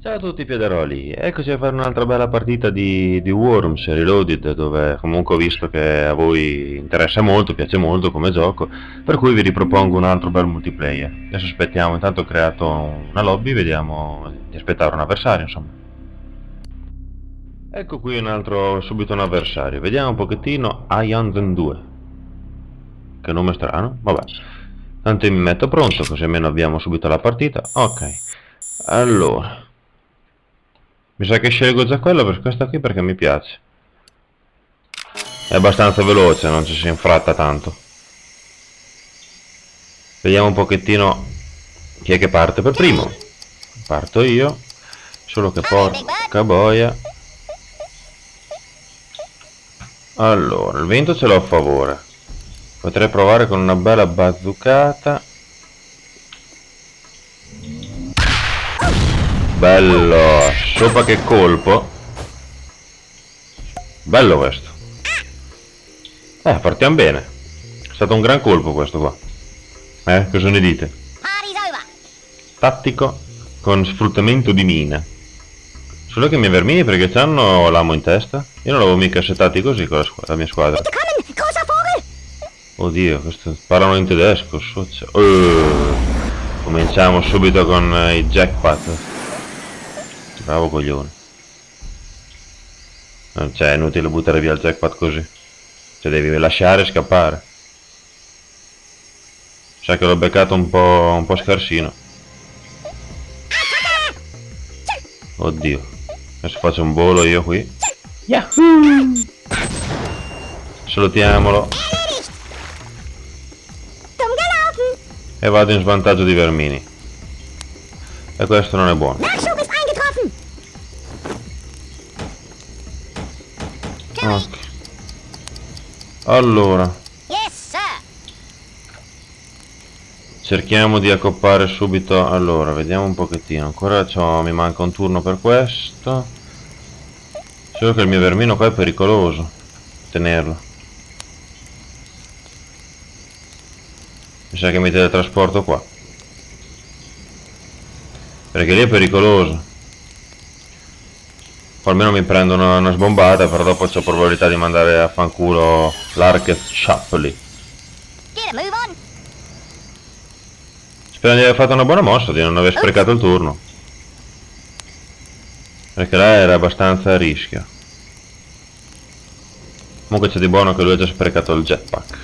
Ciao a tutti Piederoli, eccoci a fare un'altra bella partita di Worms Reloaded, dove comunque ho visto che a voi interessa molto, piace molto come gioco, per cui vi ripropongo un altro bel multiplayer. Adesso aspettiamo, intanto ho creato una lobby, vediamo di aspettare un avversario, insomma. Ecco qui subito un avversario, vediamo un pochettino Ion 2. Che nome strano, vabbè. Tanto io mi metto pronto, così almeno abbiamo subito la partita. Ok, allora. Mi sa che scelgo già quello per questa qui perché mi piace. È abbastanza veloce, non ci si infratta tanto. Vediamo un pochettino chi è che parte per primo. Parto io. Solo che porca boia. Allora, il vento ce l'ho a favore. Potrei provare con una bella bazzucata. Bello, sopra che colpo. Bello questo. Partiamo bene. È stato un gran colpo questo qua. Cosa ne dite? Tattico con sfruttamento di mina. Solo che i miei vermini perché c'hanno l'amo in testa? Io non l'avevo mica settati così con la mia squadra. Oddio, questo parlano in tedesco, socio. Cominciamo subito con i jackpot. Bravo coglione. Non c'è, è inutile buttare via il jackpot così. Cioè devi lasciare e scappare. Sa che l'ho beccato un po' scarsino. Oddio. Adesso faccio un volo io qui. Yahoo! Salutiamolo. E vado in svantaggio di vermini. E questo non è buono. Ok. Allora. Cerchiamo di accoppare subito. Allora, vediamo un pochettino. Ancora mi manca un turno per questo. Solo che il mio vermino qua è pericoloso tenerlo. Mi sa che mi teletrasporto qua. Perché lì è pericoloso. Poi almeno mi prendo una sbombata, però dopo c'ho probabilità di mandare a fanculo l'Arket Shapley. Spero di aver fatto una buona mossa, di non aver sprecato il turno. Perché là era abbastanza a rischio. Comunque c'è di buono che lui ha già sprecato il jetpack.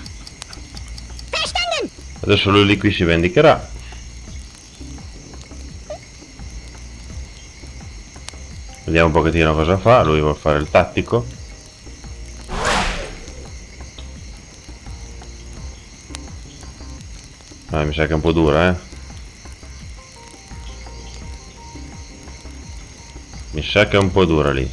Adesso lui lì qui si vendicherà. Vediamo un pochettino cosa fa. Lui vuole fare il tattico. Mi sa che è un po' dura, Mi sa che è un po' dura lì.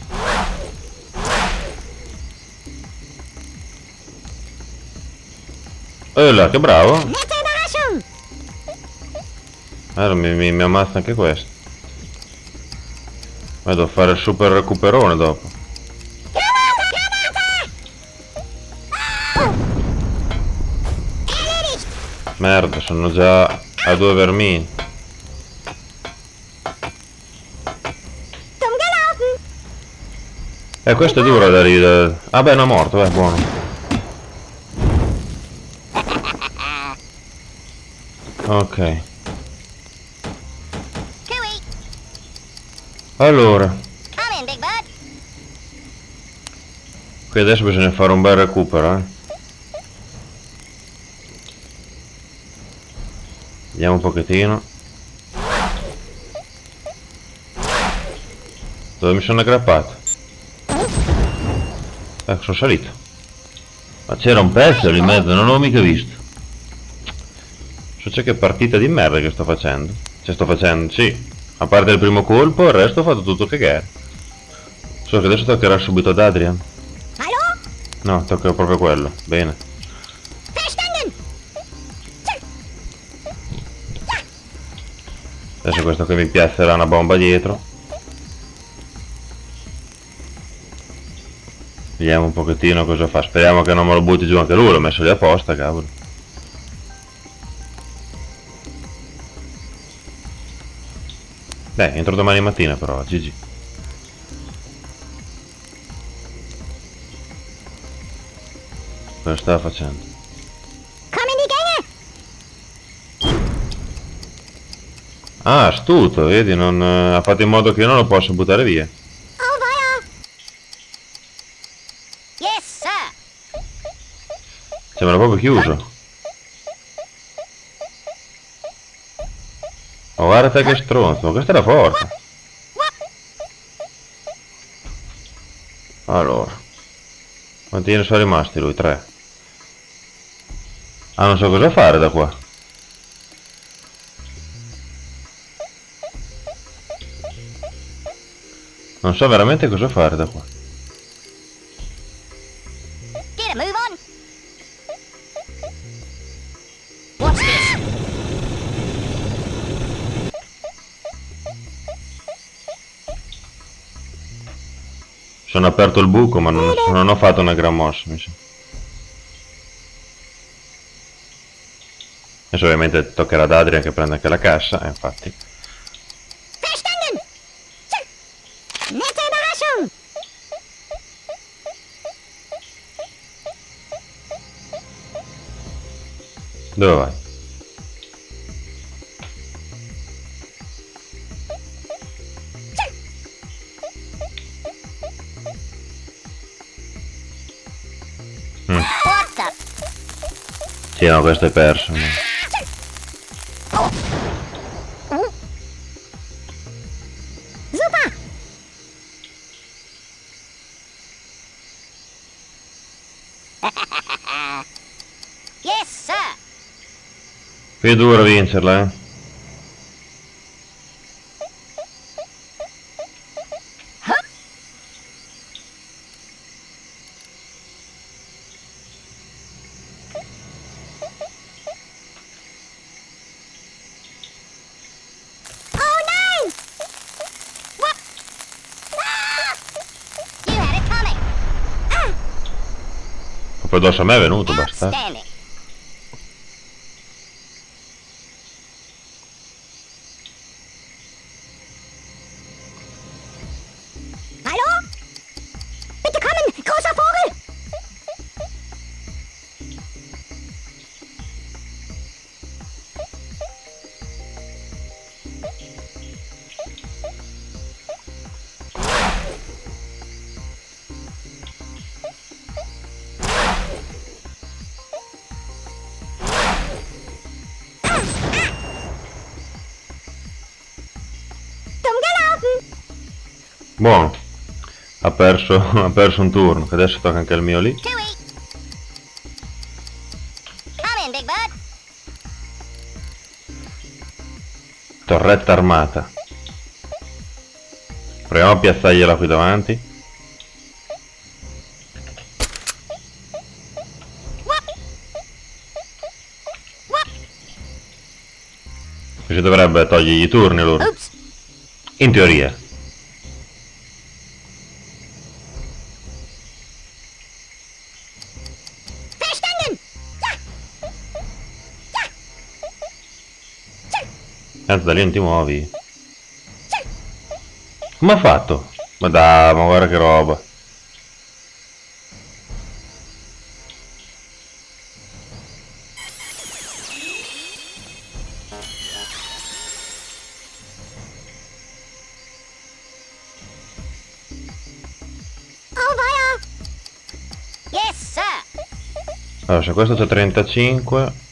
Là, che bravo! Mi ammazza anche questo. Vado a fare il super recuperone dopo. Merda, sono già a 2 vermini. Questo è duro da ridere. Ah beh, no, è morto, buono. Ok. Allora. Qui adesso bisogna fare un bel recupero, Vediamo un pochettino. Dove mi sono aggrappato? Ecco, sono salito. Ma c'era un pezzo lì in mezzo, non l'ho mica visto. C'è che partita di merda che sto facendo. Sì. A parte il primo colpo, il resto ho fatto tutto cagare. Solo che adesso toccherà subito ad Adrian. No, tocca proprio quello. Bene. Adesso questo qui mi piazzerà una bomba dietro. Vediamo un pochettino cosa fa. Speriamo che non me lo butti giù anche lui. L'ho messo lì apposta, cavolo. Dai, entro domani mattina però, GG. Cosa stava facendo? Komm in die Gänge! Ah, astuto, vedi, non, ha fatto in modo che io non lo posso buttare via. Oh weia! Yes, sir! Sembra proprio chiuso. Ma guarda te che stronzo, ma questa era forte. Allora, quanti ne sono rimasti lui? 3. Ah, non so cosa fare da qua. Non so veramente cosa fare da qua. Get a move on! Watch this! Sono aperto il buco, ma non ho fatto una gran mossa, mi sa. Adesso ovviamente toccherà ad Adrian che prende anche la cassa, infatti. Verstanden! Tja. Nette Überraschung! Dove vai? What the? Sì, no, questo è perso. No. Super! Yes, sir! Qui è duro vincerla, eh. Oh nein! What? Ah! You had it coming! Ah! Proprio addosso a me è venuto, basta. Outstanding! Hallo? Bitte kommen, großer Vogel! Dumm gelaufen! Buono. Ha perso un turno, che adesso tocca anche il mio lì. Tui! Come in, Big Bird! Torretta armata. Proviamo a piazzargliela qui davanti. Whoop! Whoop! Così dovrebbe togliergli i turni loro. Oops! In teoria. Verstanden! Ja! Ja! Ja! Anzi, da lì non ti muovi. Come ha fatto? Ma dai, ma guarda che roba. Oh weia! Yes, sir! Allora, se questo c'è 35.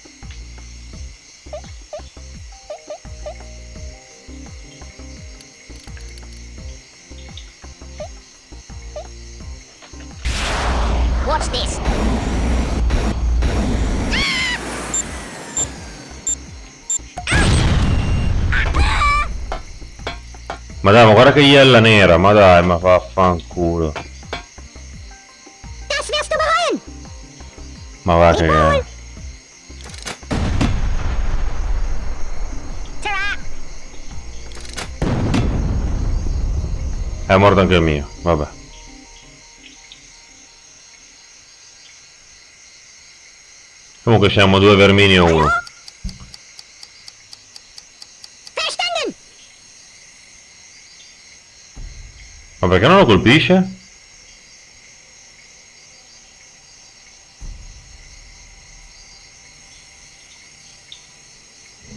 Watch this! Ma dai, ma guarda che iella nera, ma dai, ma vaffanculo. Das wirst du bereuen! Ma va che... Tara! È morto anche il mio, vabbè. Comunque siamo 2 vermini o 1. Verstanden! Ma perché non lo colpisce?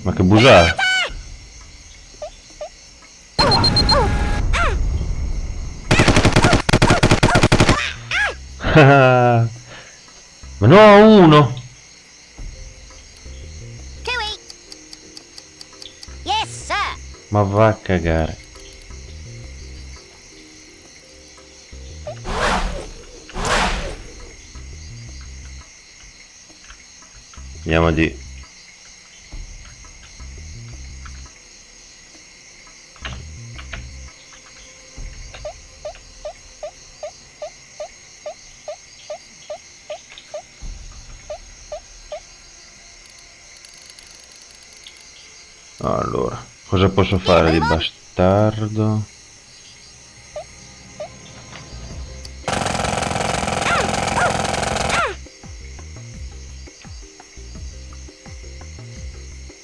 Ma che busare. Ma no, uno. Tui. Yes, sir. Ma va a cagare. Andiamo di... Allora, cosa posso fare di bastardo?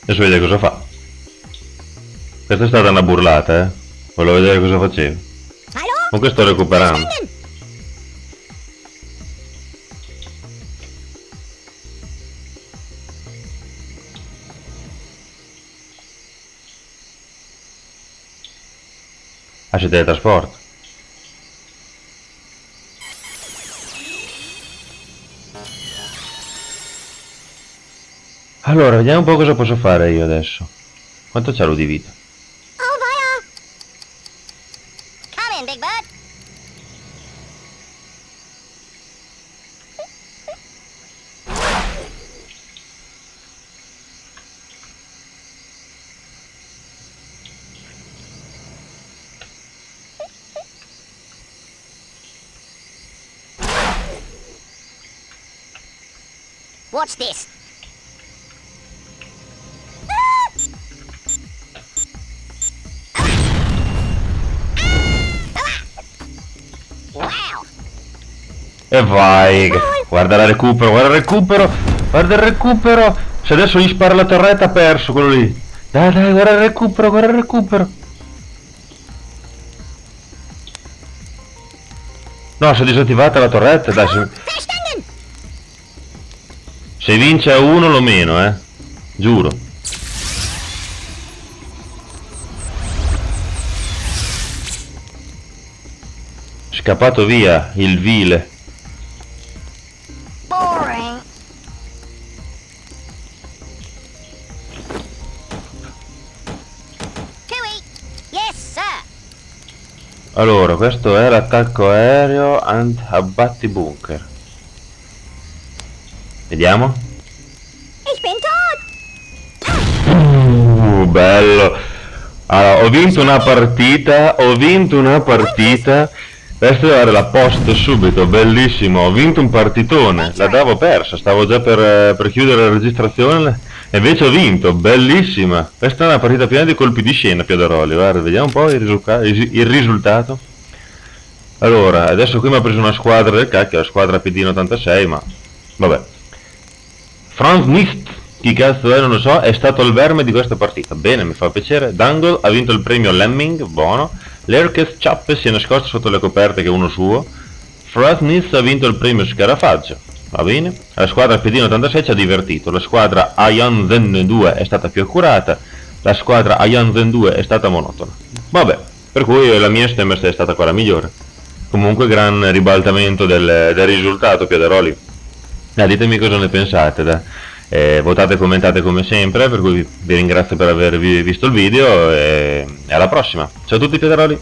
Adesso vedete cosa fa. Questa è stata una burlata, eh. Volevo vedere cosa facevo. Hallo? Comunque sto recuperando. Verstanden? Ah, c'è teletrasporto. Allora, vediamo un po' cosa posso fare io adesso. Quanto c'ha di vita? Oh, weia. Come in, Big Bird. Watch this. Wow. E vai! Guarda la recupero, guarda il recupero! Guarda il recupero! Se adesso gli spara la torretta ha perso quello lì! Dai, dai, guarda il recupero, guarda il recupero! No, si è disattivata la torretta, dai, Verstanden? se vince a uno lo meno, giuro. Scappato via, il vile. Boring. Tui. Yes, sir. Allora, questo è l'attacco aereo and abbatti bunker. Vediamo. Ich bin tot. Bello. Allora, ho vinto una partita. Questo deve dare la post subito, bellissimo. Ho vinto un partitone. La davo persa, stavo già per chiudere la registrazione. E invece ho vinto, bellissima. Questa è una partita piena di colpi di scena, Piadaroli. Guarda, vediamo un po' il risultato. Allora, adesso qui mi ha preso una squadra del cacchio, la squadra Pedino 86, ma vabbè. Franz Nist, chi cazzo è non lo so, è stato il verme di questa partita. Bene, mi fa piacere. Dangle ha vinto il premio Lemming, buono. Lerkes Chappe si è nascosto sotto le coperte che è uno suo. Franz Nist ha vinto il premio Scarafaggio, va bene. La squadra Pedino 86 ci ha divertito. La squadra Ayan Zen 2 è stata più accurata. La squadra Ayan Zen 2 è stata monotona. Vabbè, per cui la mia stemma è stata quella migliore. Comunque gran ribaltamento del risultato, Piadaroli. Ditemi cosa ne pensate, votate e commentate come sempre, per cui vi ringrazio per aver visto il video e alla prossima. Ciao a tutti, Piadaroli.